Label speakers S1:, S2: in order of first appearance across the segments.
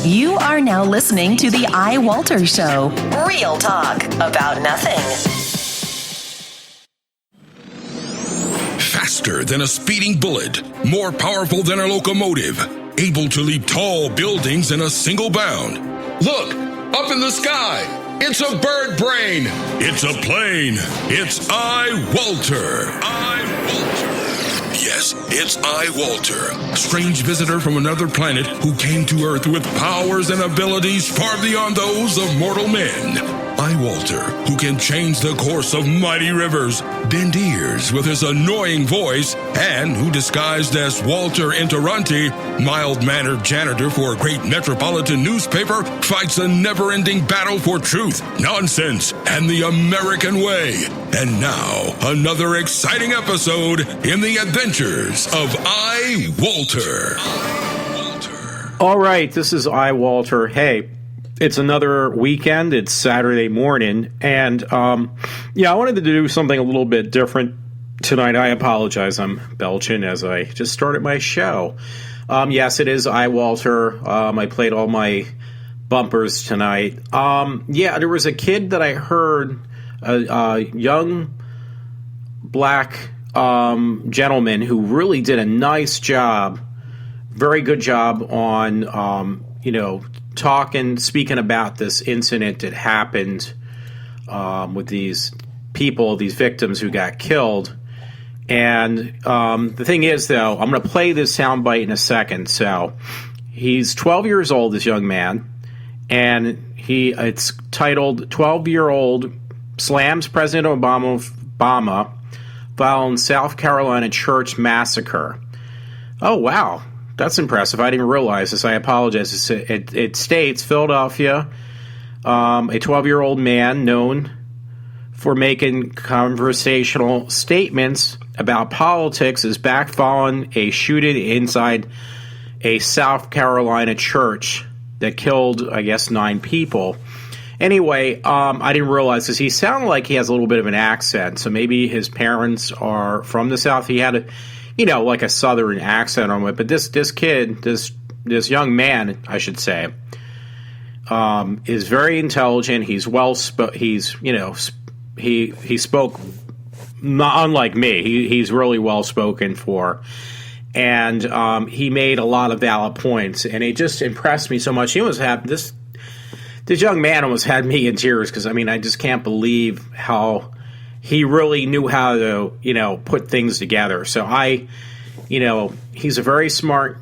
S1: You are now listening to the iWalter Show. Real talk about nothing.
S2: Faster than a speeding bullet, more powerful than a locomotive, able to leap tall buildings in a single bound. Look, up in the sky, it's a bird brain, it's a plane, it's iWalter. Yes, it's iWalter, a strange visitor from another planet who came to Earth with powers and abilities far beyond those of mortal men. iWalter, who can change the course of mighty rivers, bend ears with his annoying voice, and who disguised as Walter Interranti, mild-mannered janitor for a great metropolitan newspaper, fights a never-ending battle for truth, nonsense, and the American way. And now, another exciting episode in the adventures of iWalter.
S3: All right, this is iWalter. Hey, it's another weekend. It's Saturday morning, and I wanted to do something a little bit different tonight. I apologize. I'm belching as I just started my show. Yes, it is iWalter. I played all my bumpers tonight. There was a kid that I heard, a young black gentleman who really did a nice job, very good job on, speaking about this incident that happened with these people, these victims who got killed. And the thing is, though, I'm going to play this soundbite in a second. So he's 12 years old, this young man, and it's titled 12-Year-Old Slams President Obama Following South Carolina Church Massacre. Oh, wow. That's impressive. I didn't realize this. I apologize. It states Philadelphia, a 12-year-old man known for making conversational statements about politics is back following a shooting inside a South Carolina church that killed, 9 people. Anyway, I didn't realize this. He sounded like he has a little bit of an accent, so maybe his parents are from the South. He had like a southern accent on it. But this kid, this young man, I should say, is very intelligent. He's he spoke not unlike me. He's really well spoken for, and he made a lot of valid points, and it just impressed me so much. He almost had this young man almost had me in tears because I just can't believe how he really knew how to, put things together. So he's a very smart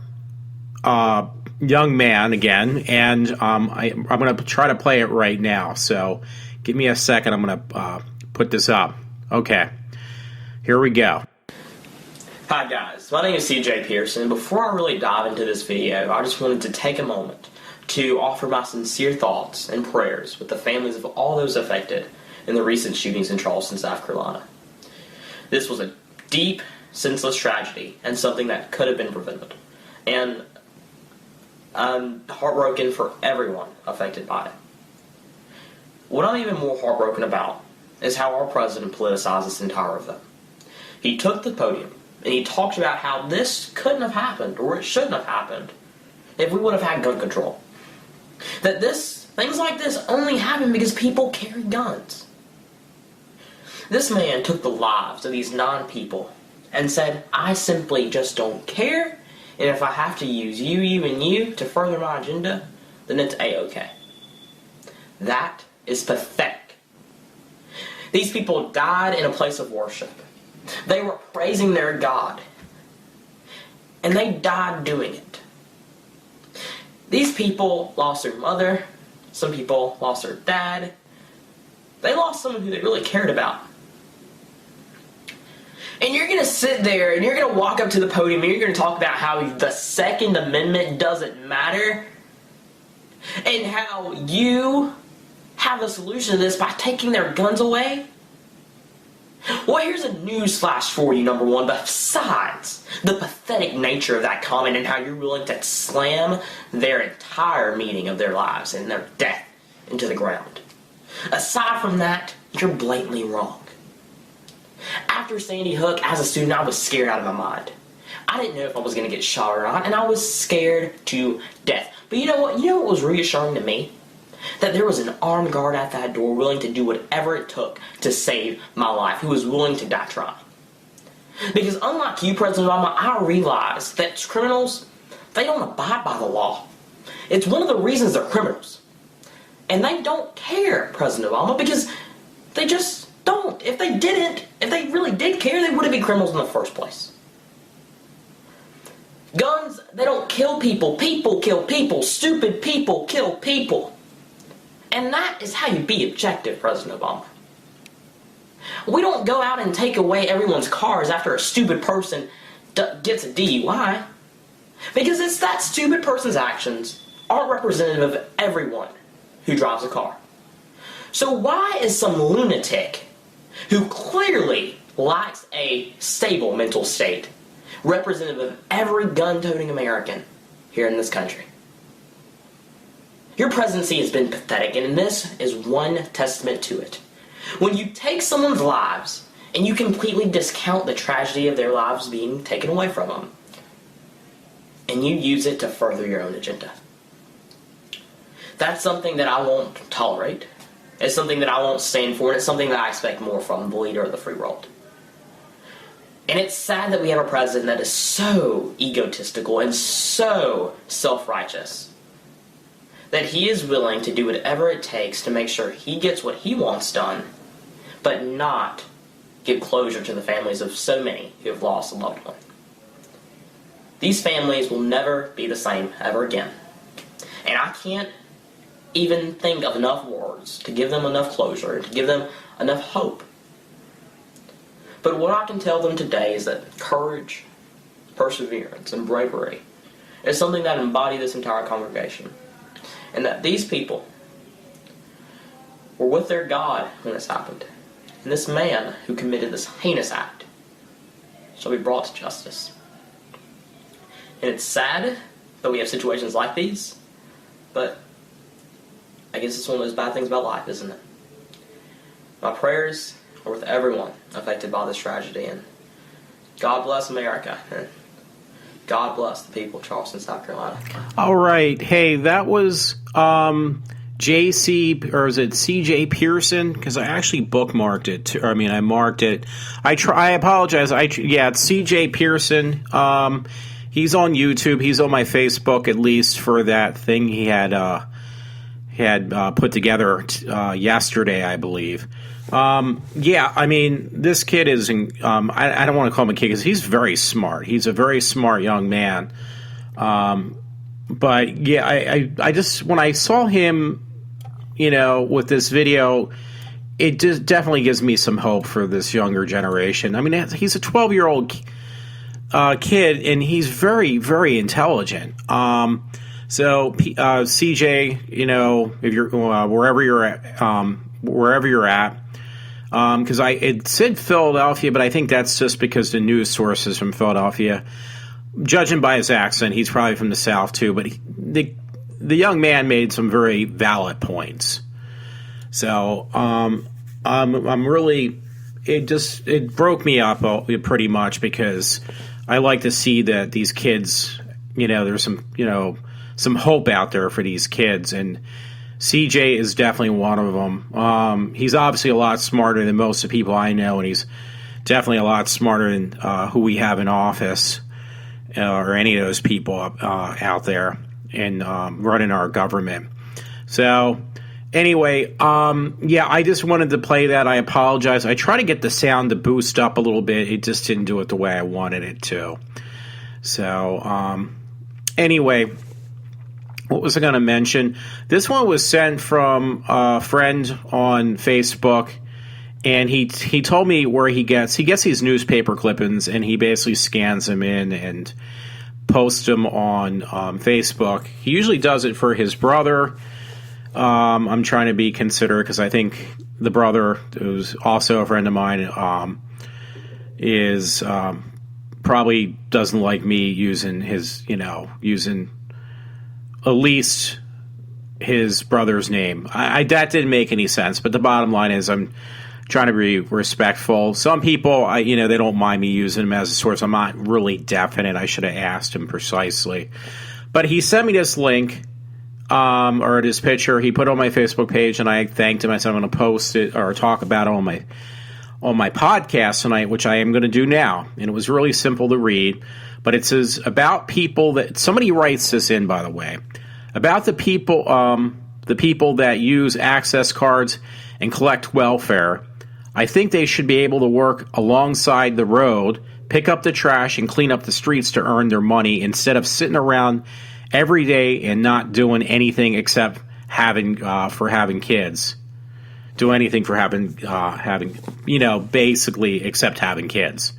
S3: young man again, and I'm going to try to play it right now. So give me a second. I'm going to put this up. Okay, here we go.
S4: Hi guys, my name is CJ Pearson. Before I really dive into this video, I just wanted to take a moment to offer my sincere thoughts and prayers with the families of all those affected in the recent shootings in Charleston, South Carolina. This was a deep, senseless tragedy and something that could have been prevented. And I'm heartbroken for everyone affected by it. What I'm even more heartbroken about is how our president politicized this entire event. He took the podium and he talked about how this couldn't have happened, or it shouldn't have happened, if we would have had gun control. That things like this only happen because people carry guns. This man took the lives of these 9 people and said, I simply just don't care, and if I have to use you, and you to further my agenda, then it's A-okay. That is pathetic. These people died in a place of worship. They were praising their God, and they died doing it. These people lost their mother, some people lost their dad, they lost someone who they really cared about. And you're going to sit there and you're going to walk up to the podium and you're going to talk about how the Second Amendment doesn't matter and how you have a solution to this by taking their guns away? Well, here's a news flash for you, number one. Besides the pathetic nature of that comment and how you're willing to slam their entire meaning of their lives and their death into the ground. Aside from that, you're blatantly wrong. After Sandy Hook, as a student, I was scared out of my mind. I didn't know if I was going to get shot or not, and I was scared to death. But you know what? You know what was reassuring to me? That there was an armed guard at that door willing to do whatever it took to save my life, who was willing to die trying. Because unlike you, President Obama, I realize that criminals, they don't abide by the law. It's one of the reasons they're criminals. And they don't care, President Obama, because they just don't. If they really did care, they wouldn't be criminals in the first place. Guns, they don't kill people. People kill people. Stupid people kill people. And that is how you be objective, President Obama. We don't go out and take away everyone's cars after a stupid person gets a DUI. Because it's that stupid person's actions aren't representative of everyone who drives a car. So why is some lunatic who clearly lacks a stable mental state representative of every gun-toting American here in this country? Your presidency has been pathetic, and this is one testament to it. When you take someone's lives and you completely discount the tragedy of their lives being taken away from them, and you use it to further your own agenda. That's something that I won't tolerate. It's something that I won't stand for, and it's something that I expect more from the leader of the free world. And it's sad that we have a president that is so egotistical and so self-righteous that he is willing to do whatever it takes to make sure he gets what he wants done, but not give closure to the families of so many who have lost a loved one. These families will never be the same ever again. And I can't even think of enough words to give them enough closure, to give them enough hope. But what I can tell them today is that courage, perseverance, and bravery is something that embody this entire congregation. And that these people were with their God when this happened. And this man who committed this heinous act shall be brought to justice. And it's sad that we have situations like these, but I guess it's one of those bad things about life, isn't it? My prayers are with everyone affected by this tragedy, and God bless America, and God bless the people of Charleston, South Carolina.
S3: All right. Hey, that was JC, or is it CJ Pearson? Because I actually bookmarked it. I marked it. I apologize. It's CJ Pearson. He's on YouTube. He's on my Facebook, at least for that thing he had put together yesterday, I believe. This kid is. I don't want to call him a kid because he's very smart. He's a very smart young man. But yeah, I just, when I saw him, with this video, it just definitely gives me some hope for this younger generation. I mean, he's a 12-year-old kid, and he's very, very intelligent. So CJ, if you're wherever you're at, because it said Philadelphia, but I think that's just because the news source is from Philadelphia. Judging by his accent, he's probably from the South too. But the young man made some very valid points. So I'm really, it broke me up pretty much, because I like to see that these kids, there's some hope out there for these kids, and CJ is definitely one of them. He's obviously a lot smarter than most of the people I know, and he's definitely a lot smarter than who we have in office or any of those people out there and running our government. So anyway, I just wanted to play that. I apologize. I try to get the sound to boost up a little bit. It just didn't do it the way I wanted it to. So anyway, what was I going to mention? This one was sent from a friend on Facebook, and he told me where he gets these newspaper clippings, and he basically scans them in and posts them on Facebook. He usually does it for his brother. I'm trying to be considerate because I think the brother, who's also a friend of mine, is probably doesn't like me using at least his brother's name. That didn't make any sense, but the bottom line is I'm trying to be respectful. Some people, they don't mind me using them as a source. I'm not really definite. I should have asked him precisely. But he sent me this link, or this picture. He put it on my Facebook page, and I thanked him. I said I'm going to post it or talk about it on my podcast tonight, which I am going to do now. And it was really simple to read. But it says about people that somebody writes this in, by the way, about the people that use access cards and collect welfare. I think they should be able to work alongside the road, pick up the trash, and clean up the streets to earn their money instead of sitting around every day and not doing anything except having kids. Do anything for having basically except having kids.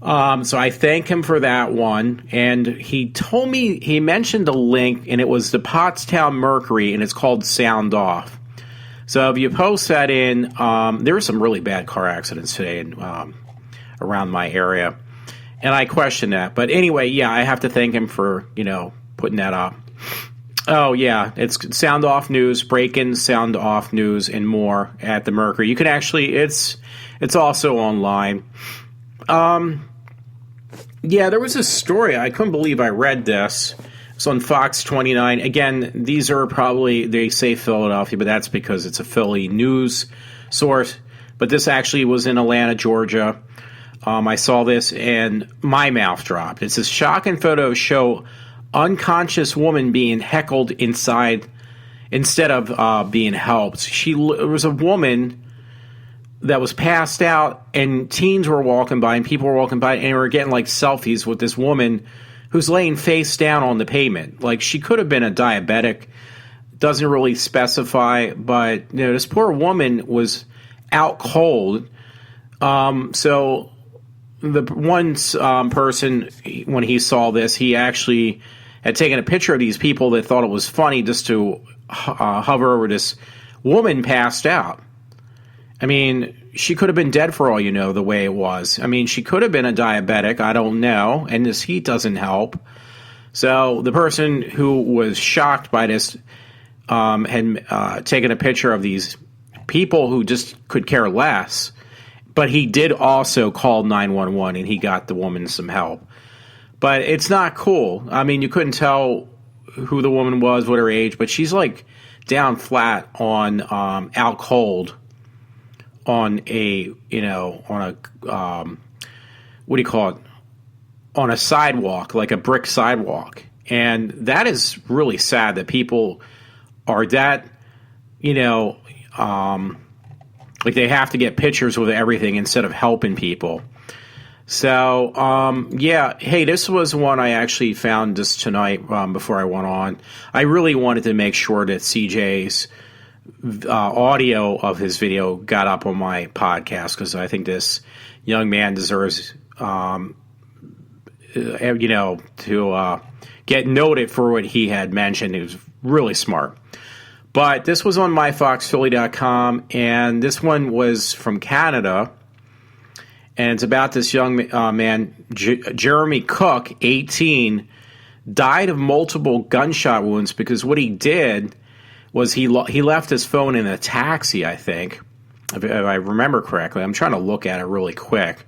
S3: So I thank him for that one. And he told me, he mentioned a link, and it was the Pottstown Mercury, and it's called Sound Off. So if you post that in, there were some really bad car accidents today around my area. And I question that. But anyway, yeah, I have to thank him for, putting that up. Oh, yeah, it's Sound Off News, break-in Sound Off News, and more at the Mercury. You can actually, it's also online. Yeah, there was a story. I couldn't believe I read this. It's on Fox 29. Again, these are probably, they say Philadelphia, but that's because it's a Philly news source. But this actually was in Atlanta, Georgia. I saw this and my mouth dropped. It says, shocking photos show unconscious woman being heckled inside instead of being helped. There was a woman that was passed out, and teens were walking by, and people were walking by, and were getting like selfies with this woman who's laying face down on the pavement. Like, she could have been a diabetic. Doesn't really specify, but this poor woman was out cold. So the one person, when he saw this, he actually had taken a picture of these people that thought it was funny just to hover over this woman passed out. I mean, she could have been dead for all you know, the way it was. I mean, she could have been a diabetic. I don't know. And this heat doesn't help. So the person who was shocked by this had taken a picture of these people who just could care less. But he did also call 911, and he got the woman some help. But it's not cool. I mean, you couldn't tell who the woman was, what her age, but she's like down flat on out cold. On a, what do you call it? On a sidewalk, like a brick sidewalk. And that is really sad that people are that, like they have to get pictures with everything instead of helping people. So, yeah, hey, this was one I actually found just tonight before I went on. I really wanted to make sure that CJ's audio of his video got up on my podcast, because I think this young man deserves, to get noted for what he had mentioned. He was really smart. But this was on myfoxphilly.com, and this one was from Canada, and it's about this young man, Jeremy Cook, 18, died of multiple gunshot wounds because what he did was he left his phone in a taxi, I think, if I remember correctly. I'm trying to look at it really quick.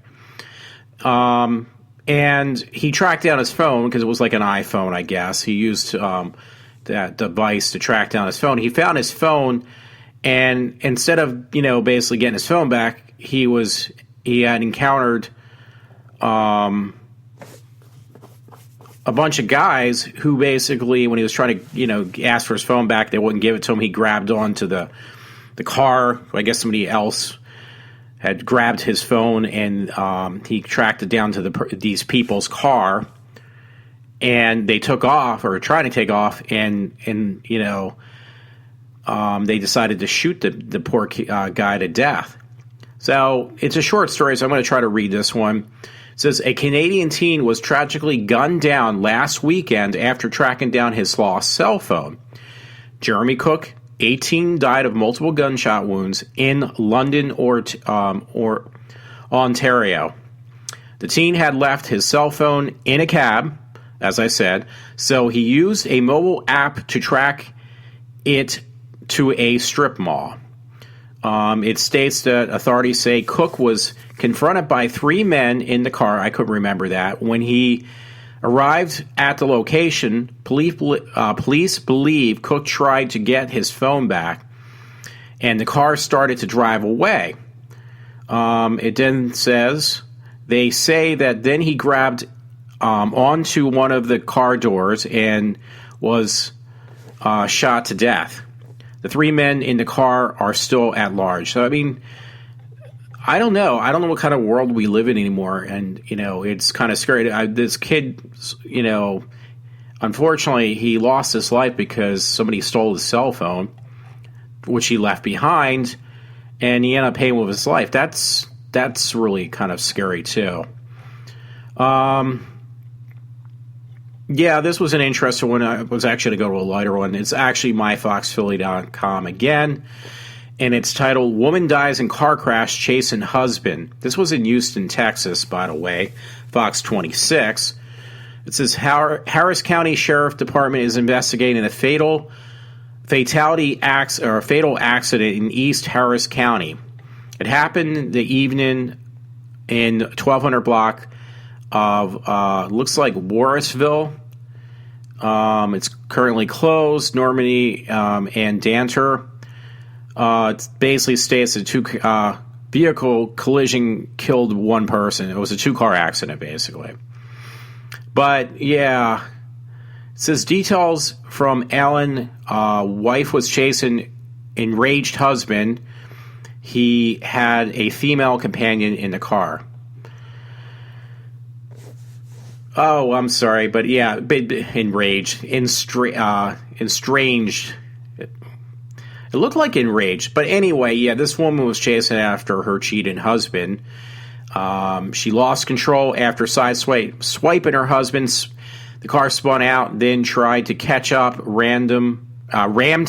S3: And he tracked down his phone because it was like an iPhone, I guess. He used that device to track down his phone. He found his phone, and instead of, basically getting his phone back, he had encountered a bunch of guys who basically, when he was trying to, ask for his phone back, they wouldn't give it to him. He grabbed onto the car. I guess somebody else had grabbed his phone, and he tracked it down to these people's car, and they took off, or tried to take off, and they decided to shoot the poor guy to death. So it's a short story, so I'm going to try to read this one. It says, a Canadian teen was tragically gunned down last weekend after tracking down his lost cell phone. Jeremy Cook, 18, died of multiple gunshot wounds in London or Ontario. The teen had left his cell phone in a cab, as I said, so he used a mobile app to track it to a strip mall. It states that authorities say Cook was confronted by 3 men in the car. I couldn't remember that. When he arrived at the location, police believe Cook tried to get his phone back, and the car started to drive away. It then says, they say that then he grabbed onto one of the car doors and was shot to death. The 3 men in the car are still at large. So, I mean, I don't know. I don't know what kind of world we live in anymore. And, it's kind of scary. This kid, unfortunately, he lost his life because somebody stole his cell phone, which he left behind, and he ended up paying with his life. That's really kind of scary, too. Yeah, this was an interesting one. I was actually going to go to a lighter one. It's actually myfoxphilly.com again, and it's titled "Woman Dies in Car Crash Chasing Husband." This was in Houston, Texas, by the way, Fox 26. It says Harris County Sheriff Department is investigating a fatal accident in East Harris County. It happened the evening in 1200 block of looks like Warrisville. It's currently closed. Normandy and Danter. It basically states that 2 vehicle collision killed 1 person. It was a 2-car accident, basically. But yeah, it says details from Alan. Wife was chasing enraged husband. He had a female companion in the car. Oh, I'm sorry, but yeah, enraged, estranged. It looked like enraged, but anyway, yeah, this woman was chasing after her cheating husband. She lost control after swiping her husband. The car spun out, then tried to catch up, rammed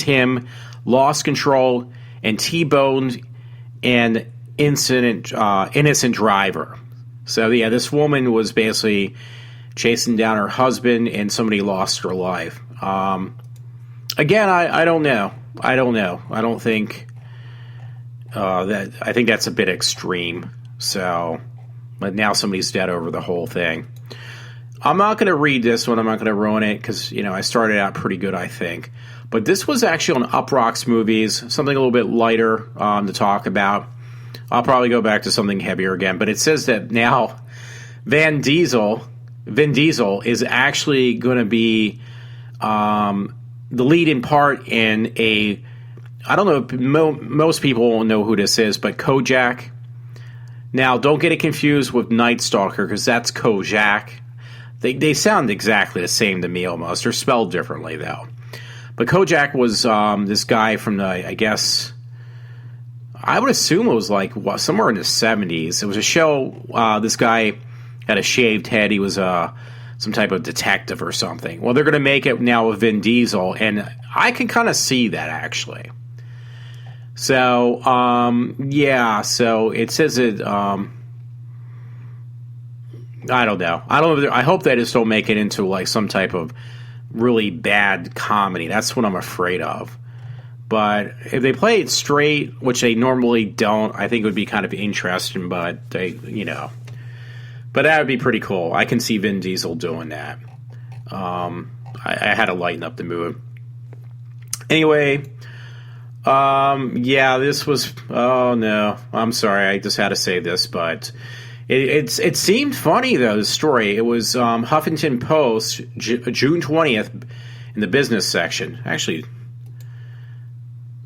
S3: him, lost control, and T-boned an innocent driver. So yeah, this woman was basically chasing down her husband, and somebody lost her life. Again, I don't know. I don't think that. I think that's a bit extreme. So, but now somebody's dead over the whole thing. I'm not going to read this one. I'm not going to ruin it because I started out pretty good, I think. But this was actually on Uproxx Movies, something a little bit lighter to talk about. I'll probably go back to something heavier again. But it says that now Vin Diesel is actually going to be the lead in part in a, I don't know if most people won't know who this is, but Kojak. Now, don't get it confused with Night Stalker, because that's Kojak. They sound exactly the same to me almost. They're spelled differently, though. But Kojak was this guy from the, I guess, I would assume it was like somewhere in the 70s. It was a show, this guy had a shaved head. He was some type of detective or something. Well, they're going to make it now with Vin Diesel, and I can kind of see that, actually. So, yeah, so it says it, I don't know. I hope they just don't make it into, like, some type of really bad comedy. That's what I'm afraid of. But if they play it straight, which they normally don't, I think it would be kind of interesting, but they, But that would be pretty cool. I can see Vin Diesel doing that. I had to lighten up the mood. Anyway, yeah, this was... Oh, no. I'm sorry. I just had to say this, but... It seemed funny, though, the story. It was Huffington Post, June 20th, in the business section. Actually,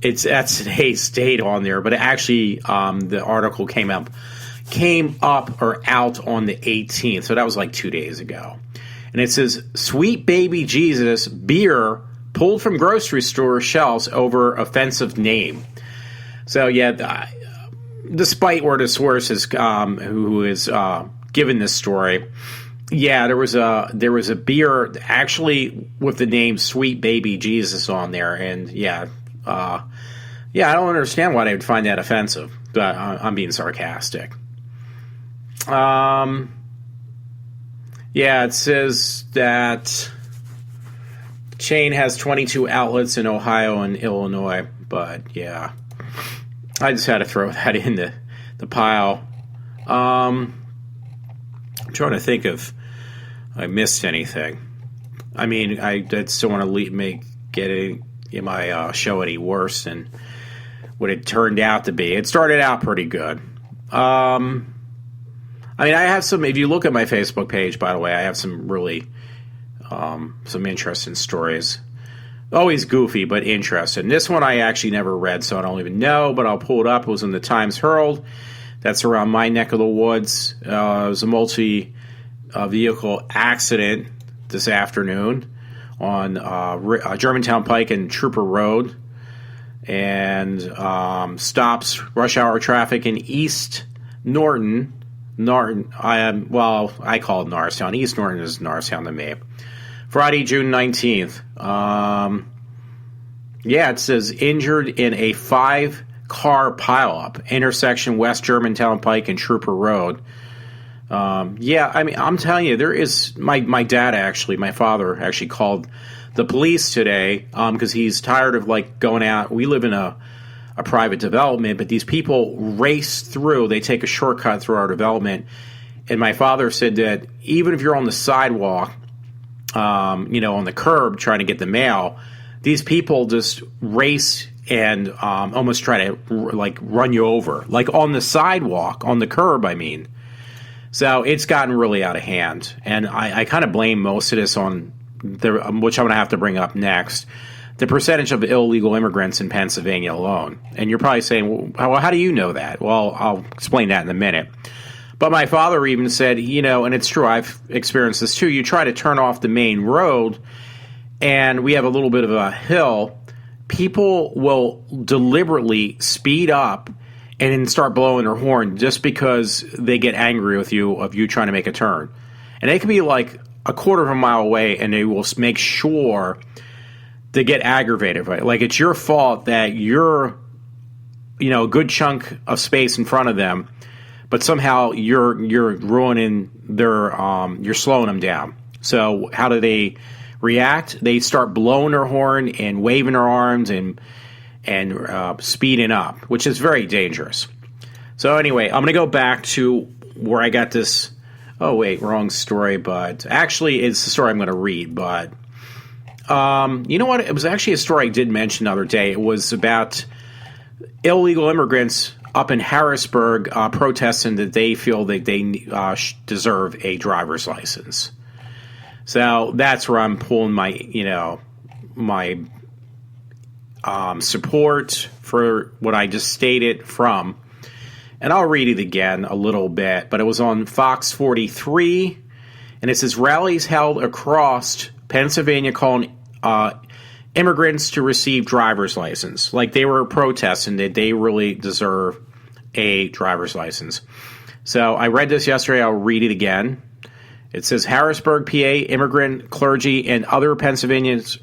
S3: that's today's date on there, but actually the article came up or out on the 18th, so that was like 2 days ago. And it says, Sweet Baby Jesus beer pulled from grocery store shelves over offensive name. So, yeah, despite where the source is, who is given this story, yeah, there was a beer actually with the name Sweet Baby Jesus on there, and yeah, I don't understand why they would find that offensive, but I'm being sarcastic. Yeah, it says that the chain has 22 outlets in Ohio and Illinois, but yeah. I just had to throw that in the pile. I'm trying to think if I missed anything. I mean, I just don't want to get my show any worse than what it turned out to be. It started out pretty good. I mean, I have some. If you look at my Facebook page, by the way, I have some really some interesting stories. Always goofy, but interesting. This one I actually never read, so I don't even know, but I'll pull it up. It was in the Times Herald. That's around my neck of the woods. It was a multi-vehicle accident this afternoon on Germantown Pike and Trooper Road, and stops rush hour traffic in East Norton. I call it Norristown. East Norton is Norristown to me. Friday, June 19th. It says injured in a 5-car pileup, intersection West Germantown Pike and Trooper Road. I mean, I'm telling you, there is my father actually called the police today because he's tired of going out. We live in a private development, but these people race through. They take a shortcut through our development, and my father said that even if you're on the sidewalk, on the curb trying to get the mail, these people just race and almost try to run you over, on the sidewalk, on the curb, I mean. So it's gotten really out of hand, and I kind of blame most of this on which I'm going to have to bring up next, the percentage of illegal immigrants in Pennsylvania alone. And you're probably saying, well, how do you know that? Well, I'll explain that in a minute. But my father even said, and it's true, I've experienced this too, you try to turn off the main road, and we have a little bit of a hill, people will deliberately speed up and then start blowing their horn just because they get angry with you of you trying to make a turn. And they can be a quarter of a mile away, and they will make sure to get aggravated, right? It's your fault that you're, a good chunk of space in front of them, but somehow you're ruining their you're slowing them down. So how do they react? They start blowing their horn and waving their arms and speeding up, which is very dangerous. So anyway, I'm going to go back to where I got this. Oh wait, wrong story, but actually it's the story I'm going to read. But you know what? It was actually a story I did mention the other day. It was about illegal immigrants up in Harrisburg protesting that they feel that they deserve a driver's license. So that's where I'm pulling my support for what I just stated from. And I'll read it again a little bit, but it was on Fox 43, and it says rallies held across Pennsylvania calling immigrants to receive driver's license. They were protesting that they really deserve a driver's license. So I read this yesterday. I'll read it again. It says Harrisburg, PA, immigrant, clergy, and other Pennsylvanians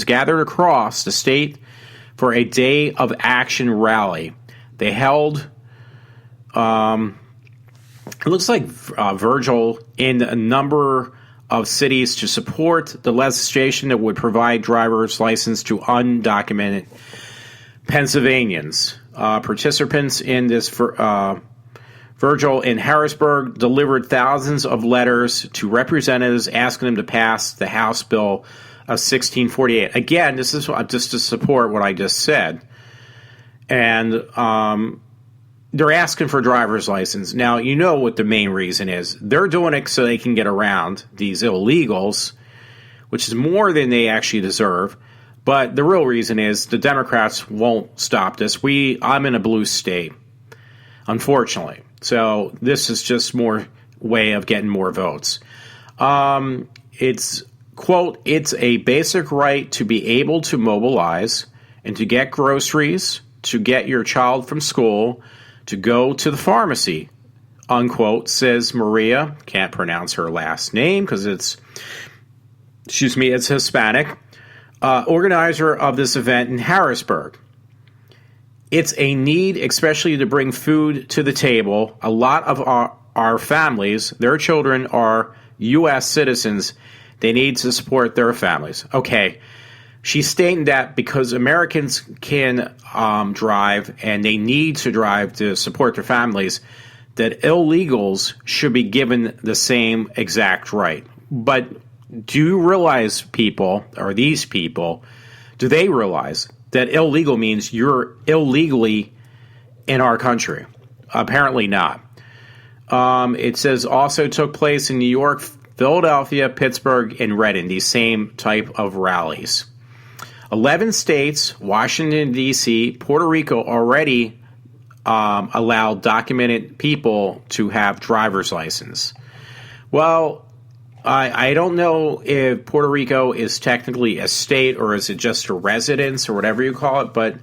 S3: gathered across the state for a day of action rally. They held, it looks like Virgil in a number of cities to support the legislation that would provide driver's license to undocumented Pennsylvanians. Participants in this Virgil in Harrisburg delivered thousands of letters to representatives asking them to pass the House Bill of 1648. Again, this is just to support what I just said. And they're asking for a driver's license. Now, you know what the main reason is. They're doing it so they can get around these illegals, which is more than they actually deserve. But the real reason is the Democrats won't stop this. I'm in a blue state, unfortunately. So this is just more way of getting more votes. It's, quote, it's a basic right to be able to mobilize and to get groceries, to get your child from school, to go to the pharmacy, unquote, says Maria. Can't pronounce her last name because it's Hispanic. Organizer of this event in Harrisburg. It's a need, especially to bring food to the table. A lot of our families, their children are U.S. citizens. They need to support their families. Okay, she's stating that because Americans can drive and they need to drive to support their families, that illegals should be given the same exact right. But do you realize, people, or these people, do they realize that illegal means you're illegally in our country? Apparently not. It says also took place in New York, Philadelphia, Pittsburgh, and Reading, these same type of rallies. 11 states, Washington, D.C., Puerto Rico already allow documented people to have driver's license. Well, I don't know if Puerto Rico is technically a state or is it just a residence or whatever you call it, but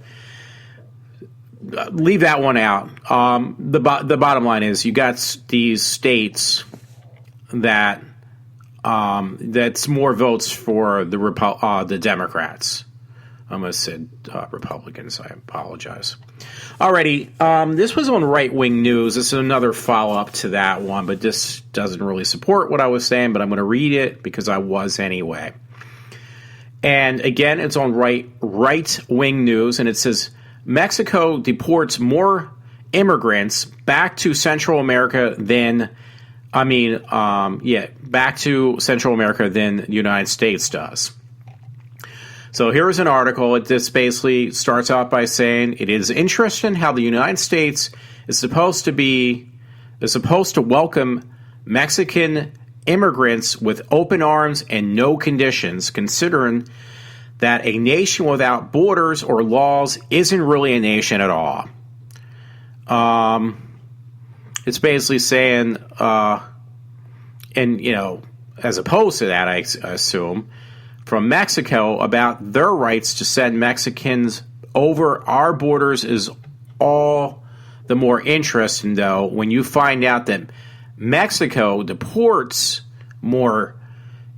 S3: leave that one out. The bottom line is you got these states that that's more votes for the Democrats. I almost said Republicans. I apologize. Alrighty, this was on right-wing news. This is another follow-up to that one, but this doesn't really support what I was saying, but I'm going to read it because I was anyway. And again, it's on right-wing news, and it says, Mexico deports more immigrants back to Central America than, back to Central America than the United States does. So here's an article. This basically starts out by saying it is interesting how the United States is supposed to welcome Mexican immigrants with open arms and no conditions, considering that a nation without borders or laws isn't really a nation at all. It's basically saying, as opposed to that, I assume, from Mexico about their rights to send Mexicans over our borders is all the more interesting, though, when you find out that Mexico deports more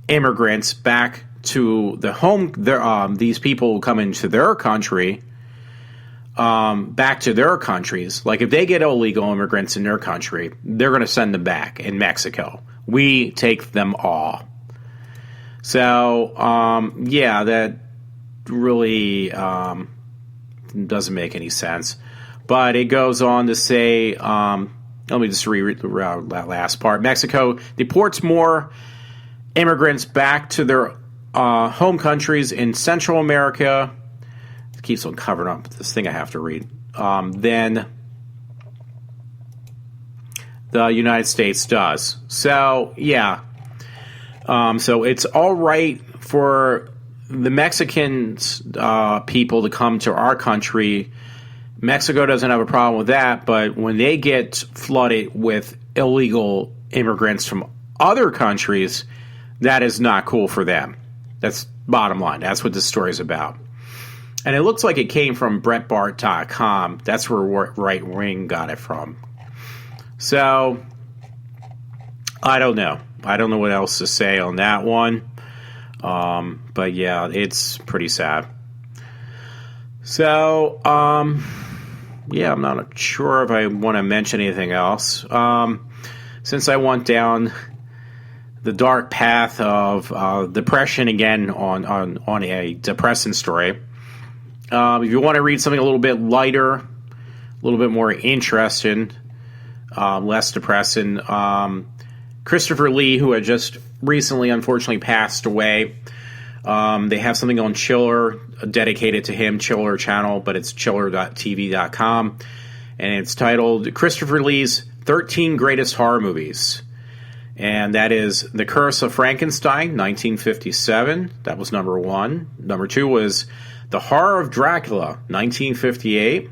S3: immigrants back to the home, these people who come into their country, back to their countries. Like if they get illegal immigrants in their country, they're going to send them back in Mexico. We take them all. So, that really doesn't make any sense. But it goes on to say, let me just read that last part. Mexico deports more immigrants back to their home countries in Central America. It keeps on covering up this thing I have to read. Than the United States does. So, yeah. So it's all right for the Mexicans people to come to our country. Mexico doesn't have a problem with that, but when they get flooded with illegal immigrants from other countries, that is not cool for them. That's bottom line. That's what this story is about. And it looks like it came from Breitbart.com. That's where Right Wing got it from. So, I don't know. I don't know what else to say on that one. But yeah, it's pretty sad. So, I'm not sure if I want to mention anything else. Since I went down the dark path of depression again on a depressing story, if you want to read something a little bit lighter, a little bit more interesting, less depressing, Christopher Lee, who had just recently, unfortunately, passed away. They have something on Chiller dedicated to him, Chiller channel, but it's chiller.tv.com. And it's titled Christopher Lee's 13 Greatest Horror Movies. And that is The Curse of Frankenstein, 1957. That was number one. Number two was The Horror of Dracula, 1958.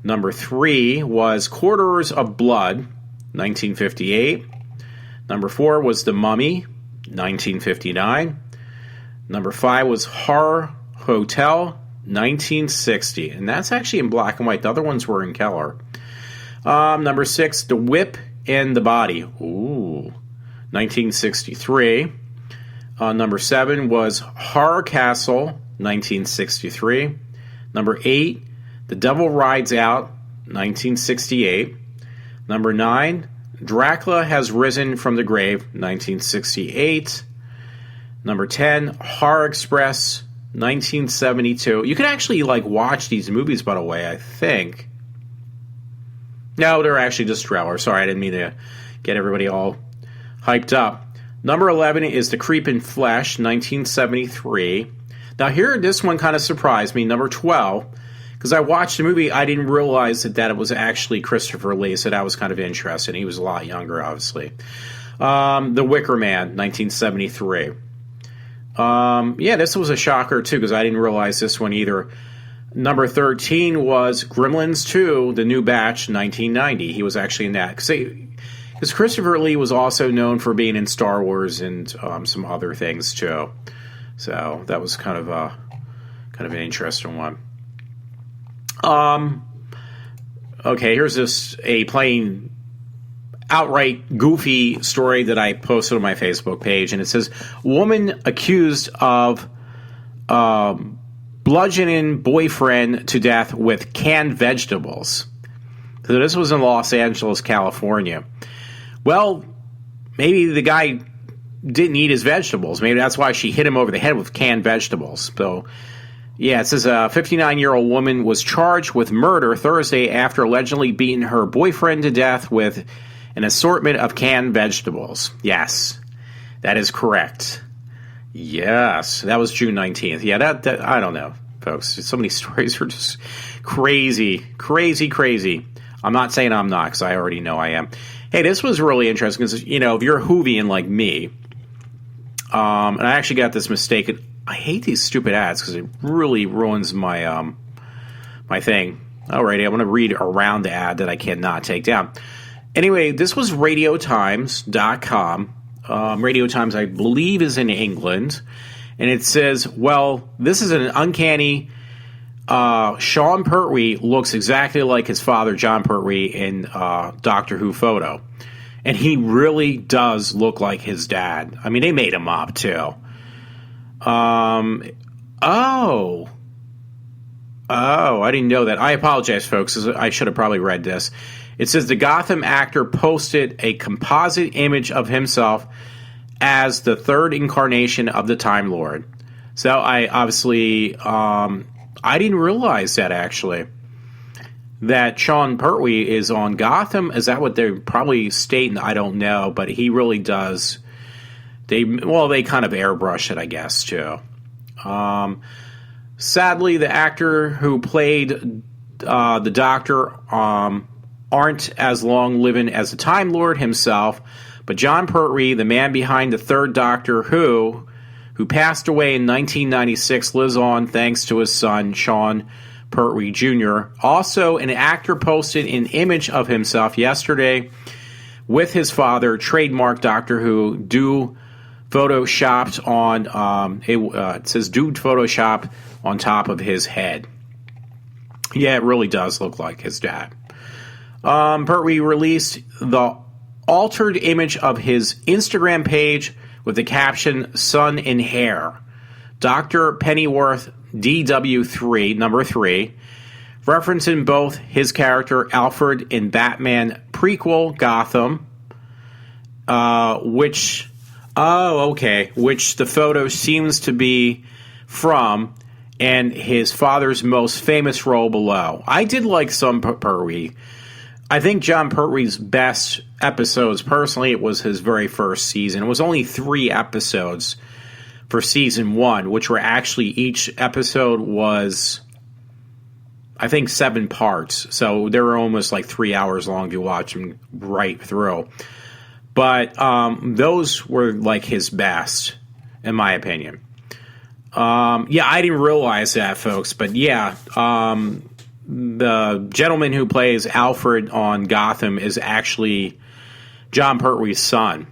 S3: Number three was Quarters of Blood, 1958. Number four was The Mummy, 1959. Number five was Horror Hotel, 1960. And that's actually in black and white. The other ones were in color. Number six, The Whip and the Body. Ooh, 1963. Number seven was Horror Castle, 1963. Number eight, The Devil Rides Out, 1968. Number nine, Dracula Has Risen from the Grave, 1968. Number 10, Horror Express, 1972. You can actually watch these movies, by the way, I think. No, they're actually just trailers. Sorry, I didn't mean to get everybody all hyped up. Number 11 is The Creep in Flesh, 1973. Now here, this one kind of surprised me. Number 12, because I watched the movie, I didn't realize that it was actually Christopher Lee, so that was kind of interesting. He was a lot younger, obviously. The Wicker Man, 1973. This was a shocker, too, because I didn't realize this one either. Number 13 was Gremlins 2, The New Batch, 1990. He was actually in that. Because Christopher Lee was also known for being in Star Wars and some other things, too. So that was kind of an interesting one. Okay, here's a plain outright goofy story that I posted on my Facebook page, and it says, woman accused of bludgeoning boyfriend to death with canned vegetables. So this was in Los Angeles, California. Well, maybe the guy didn't eat his vegetables. Maybe that's why she hit him over the head with canned vegetables. So, yeah, it says a 59-year-old woman was charged with murder Thursday after allegedly beating her boyfriend to death with an assortment of canned vegetables. Yes, that is correct. Yes, that was June 19th. Yeah, that I don't know, folks. So many stories are just crazy. I'm not saying I'm not, because I already know I am. Hey, this was really interesting because, if you're a Whovian like me, and I actually got this mistaken. I hate these stupid ads because it really ruins my my thing. Alrighty, I'm going to read around the ad that I cannot take down. Anyway, this was radiotimes.com. Radio Times, I believe, is in England. And it says, well, this is an uncanny... Sean Pertwee looks exactly like his father, John Pertwee, in Doctor Who photo. And he really does look like his dad. I mean, they made him up, too. I didn't know that. I apologize, folks. I should have probably read this. It says the Gotham actor posted a composite image of himself as the third incarnation of the Time Lord. So I obviously, I didn't realize that actually. That Sean Pertwee is on Gotham. Is that what they're probably stating? I don't know, but he really does. They kind of airbrush it, I guess, too. Sadly, the actor who played the Doctor aren't as long living as the Time Lord himself, but John Pertwee, the man behind the third Doctor Who passed away in 1996, lives on thanks to his son, Sean Pertwee Jr. Also, an actor posted an image of himself yesterday with his father, trademark Doctor Who, photoshopped on, it says dude Photoshop on top of his head. Yeah, it really does look like his dad. Pertwee released the altered image of his Instagram page with the caption, Son in Hair. Dr. Pennyworth DW3, number 3, referencing both his character Alfred in Batman prequel Gotham, which the photo seems to be from, and his father's most famous role below. I did like some Pertwee. I think John Pertwee's best episodes, personally, it was his very first season. It was only 3 episodes for season 1, which were actually, each episode was, I think, 7 parts. So they were almost like 3 hours long if you watch them right through. But those were like his best, in my opinion. I didn't realize that, folks. But yeah, the gentleman who plays Alfred on Gotham is actually John Pertwee's son.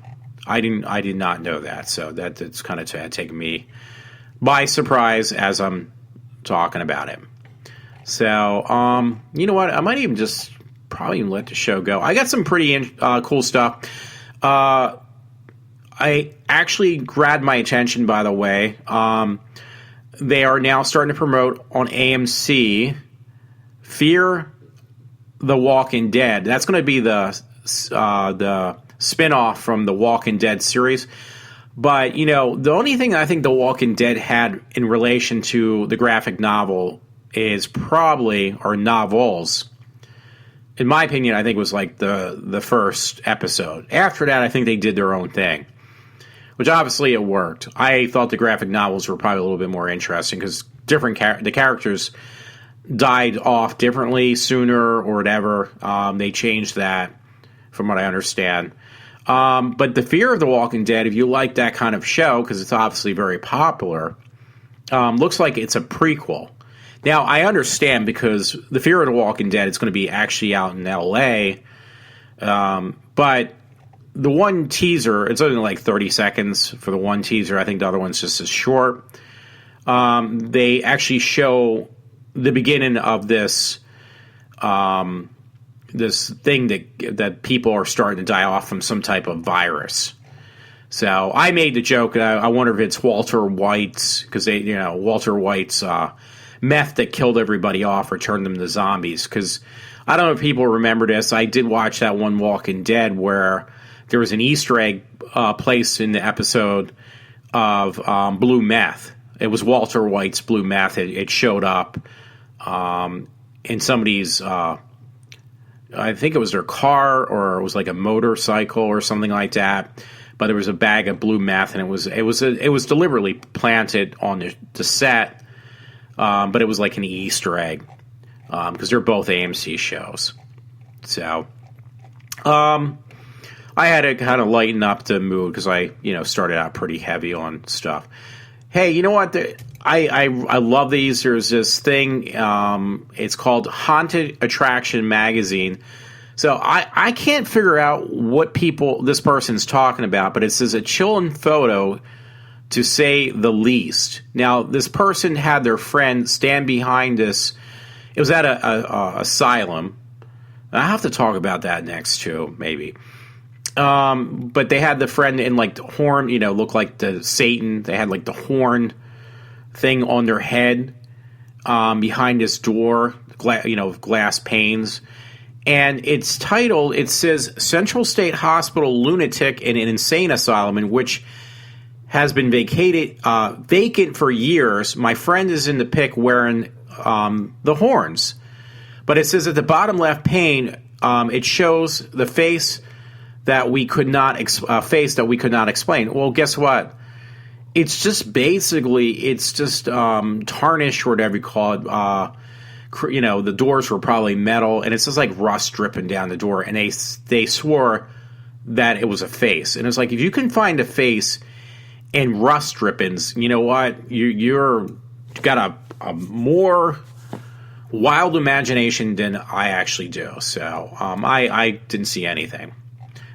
S3: I did not know that, so that's kind of taken me by surprise as I'm talking about it. So, you know what? I might even just probably even let the show go. I got some pretty cool stuff. I actually grabbed my attention, by the way. They are now starting to promote on AMC Fear the Walking Dead. That's going to be the spinoff from the Walking Dead series. But, you know, the only thing I think The Walking Dead had in relation to the graphic novel is probably, or novels, in my opinion, I think was like the first episode. After that, I think they did their own thing, which obviously it worked. I thought the graphic novels were probably a little bit more interesting because the characters died off differently sooner or whatever. They changed that from what I understand. But the Fear of the Walking Dead, if you like that kind of show, because it's obviously very popular, looks like it's a prequel. Now, I understand because the Fear of the Walking Dead is going to be actually out in L.A., but the one teaser, it's only like 30 seconds for the one teaser. I think the other one's just as short. They actually show the beginning of this this thing that people are starting to die off from some type of virus. So I made the joke. I wonder if it's Walter White's, because Walter White's meth that killed everybody off or turned them to zombies. Because I don't know if people remember this. I did watch that one Walking Dead where there was an Easter egg placed in the episode of blue meth. It was Walter White's blue meth. It showed up in somebody's. I think it was their car, or it was like a motorcycle or something like that. But there was a bag of blue meth, and it was deliberately planted on the set. But it was like an Easter egg because they're both AMC shows. So, I had to kind of lighten up the mood because I started out pretty heavy on stuff. Hey, you know what? I love these. There's this thing. It's called Haunted Attraction Magazine. So I can't figure out what this person's talking about, but it says a chilling photo, to say the least. Now, this person had their friend stand behind this. It was at a asylum. I have to talk about that next too, maybe. But they had the friend in like the horn, looked like the Satan. They had like the horn thing on their head behind this door, glass panes. And it's titled, it says, Central State Hospital Lunatic and an Insane Asylum in which has been vacant for years. My friend is in the pic wearing the horns. But it says at the bottom left pane, it shows the face that we could not explain. Well, guess what? It's just basically tarnish or whatever you call it. The doors were probably metal, and it's just like rust dripping down the door. And they swore that it was a face. And it's like, if you can find a face and rust drippings, you know what? You've got a more wild imagination than I actually do. So I didn't see anything.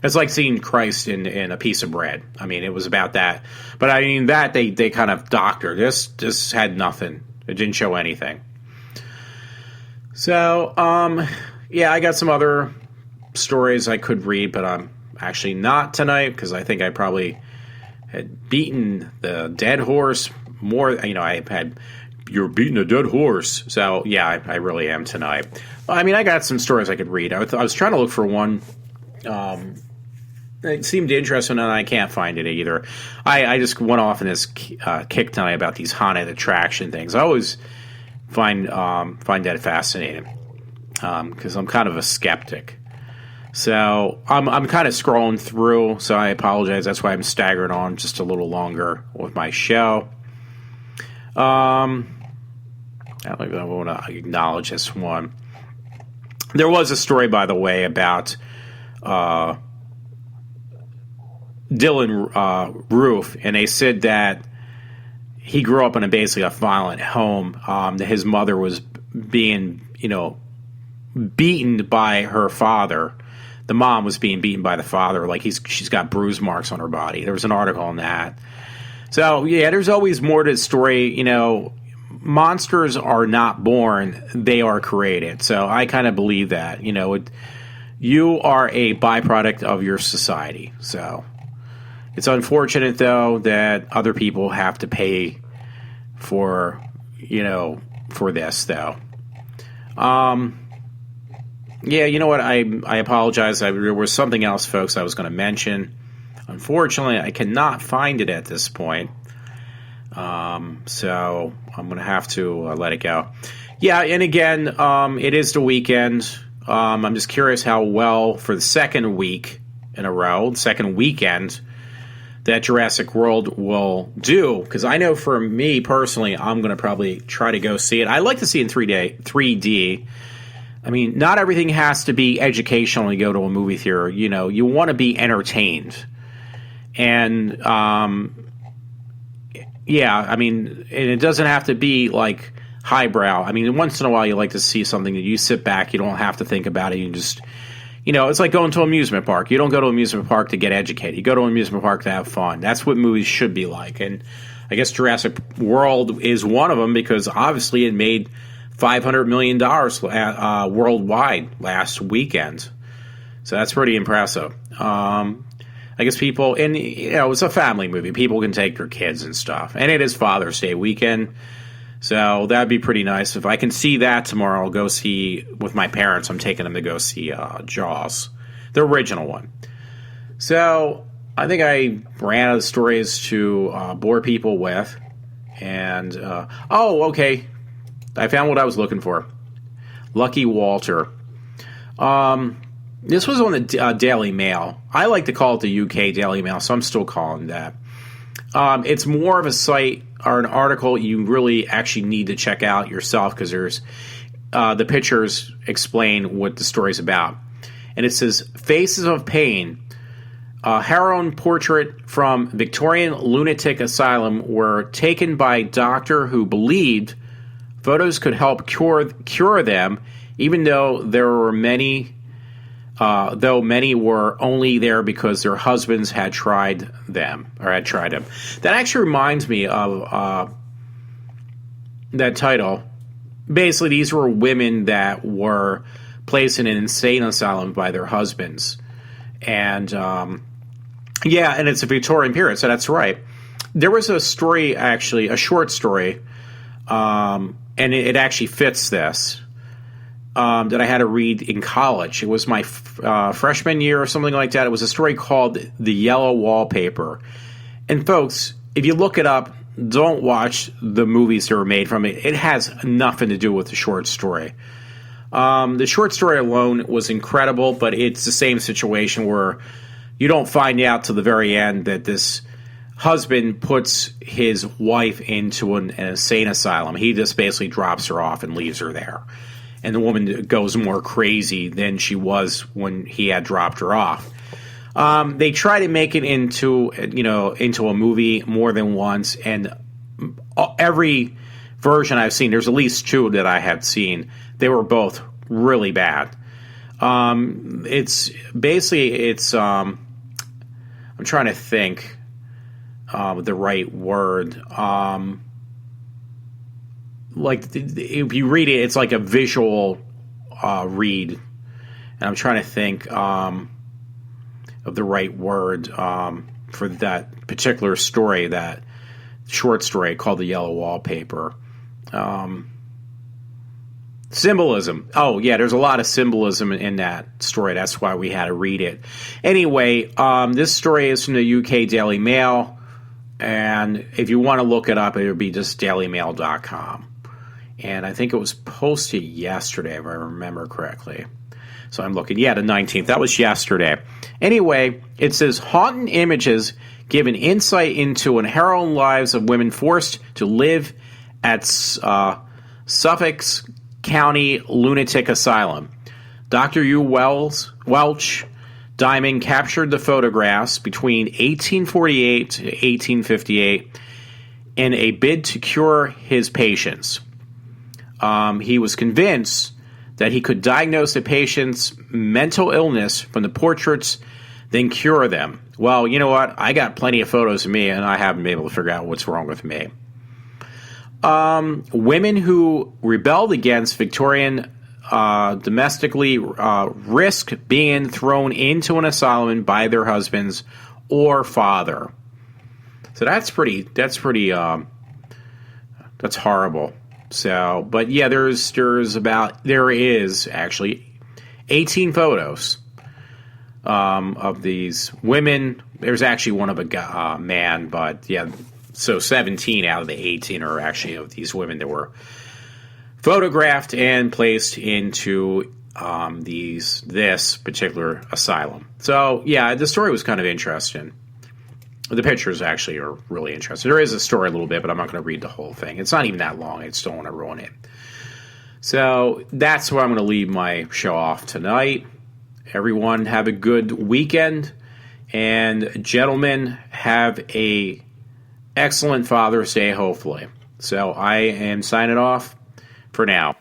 S3: It's like seeing Christ in a piece of bread. I mean, it was about that. But I mean, that they kind of doctored. This had nothing. It didn't show anything. So, I got some other stories I could read, but I'm actually not tonight because I think I probably had beaten the dead horse more. You're beating a dead horse. So, yeah, I really am tonight. I mean, I got some stories I could read. I was trying to look for one. It seemed interesting, and I can't find it either. I just went off in this kick tonight about these haunted attraction things. I always find that fascinating because I'm kind of a skeptic. So I'm kind of scrolling through, so I apologize. That's why I'm staggering on just a little longer with my show. I don't even want to acknowledge this one. There was a story, by the way, about Dylan Roof, and they said that he grew up in basically a violent home. His mother was being, beaten by her father. The mom was being beaten by the father. Like she's got bruise marks on her body. There was an article on that. So yeah, there's always more to the story. Monsters are not born; they are created. So I kind of believe that. You are a byproduct of your society. So it's unfortunate, though, that other people have to pay for this, though. Yeah, you know what? I apologize. There was something else, folks, I was going to mention. Unfortunately, I cannot find it at this point. So I'm going to have to let it go. Yeah, and again, it is the weekend. I'm just curious how well for the second week in a row, second weekend, that Jurassic World will do. Because I know for me personally, I'm going to probably try to go see it. I like to see it in 3D. I mean, not everything has to be educational. You go to a movie theater. You know, you want to be entertained. And, yeah, I mean, and it doesn't have to be like highbrow. I mean, once in a while you like to see something that you sit back, you don't have to think about it. You just, you know, it's like going to an amusement park. You don't go to an amusement park to get educated. You go to an amusement park to have fun. That's what movies should be like. And I guess Jurassic World is one of them because obviously it made $500 million worldwide last weekend. So that's pretty impressive. I guess people, and you know, it's a family movie. People can take their kids and stuff. And it is Father's Day weekend. So that'd be pretty nice. If I can see that tomorrow, I'll go see, with my parents, I'm taking them to go see Jaws, the original one. So I think I ran out of stories to bore people with. And, okay. I found what I was looking for. Lucky Walter. This was on the Daily Mail. I like to call it the UK Daily Mail, so I'm still calling that. It's more of a site or an article you really actually need to check out yourself because there's the pictures explain what the story's about. And it says, Faces of Pain. A harrowing portrait from Victorian lunatic asylum were taken by a doctor who believed photos could help cure them, even though there were many... though many were only there because their husbands had tried them. That actually reminds me of that title. Basically, these were women that were placed in an insane asylum by their husbands. And, and it's a Victorian period, so that's right. There was a story, actually, a short story, and it actually fits this. That I had to read in college. It was my freshman year or something like that. It was a story called The Yellow Wallpaper. And folks, if you look it up, don't watch the movies that were made from it. It has nothing to do with the short story. The short story alone was incredible, but it's the same situation where you don't find out till the very end that this husband puts his wife into an insane asylum. He just basically drops her off and leaves her there. And the woman goes more crazy than she was when he had dropped her off. They try to make it into a movie more than once, and every version I've seen, there's at least two that I have seen. They were both really bad. It's I'm trying to think the right word. Like, if you read it, it's like a visual read. And I'm trying to think of the right word for that particular story, that short story called The Yellow Wallpaper. Symbolism. Oh, yeah, there's a lot of symbolism in that story. That's why we had to read it. Anyway, this story is from the UK Daily Mail. And if you want to look it up, it would be just dailymail.com. And I think it was posted yesterday, if I remember correctly. So I'm looking. Yeah, the 19th. That was yesterday. Anyway, it says, haunting images give an insight into and harrowing lives of women forced to live at Suffolk County Lunatic Asylum. Dr. U. Welch Diamond captured the photographs between 1848 to 1858 in a bid to cure his patients. He was convinced that he could diagnose a patient's mental illness from the portraits, then cure them. Well, you know what? I got plenty of photos of me, and I haven't been able to figure out what's wrong with me. Women who rebelled against Victorian domestically risk being thrown into an asylum by their husbands or father. So that's horrible. So, but yeah, there is actually 18 photos of these women. There's actually one of a man, but yeah, so 17 out of the 18 are actually of these women that were photographed and placed into this particular asylum. So yeah, the story was kind of interesting. The pictures actually are really interesting. There is a story a little bit, but I'm not going to read the whole thing. It's not even that long. I just don't want to ruin it. So that's where I'm going to leave my show off tonight. Everyone have a good weekend. And gentlemen, have a excellent Father's Day, hopefully. So I am signing off for now.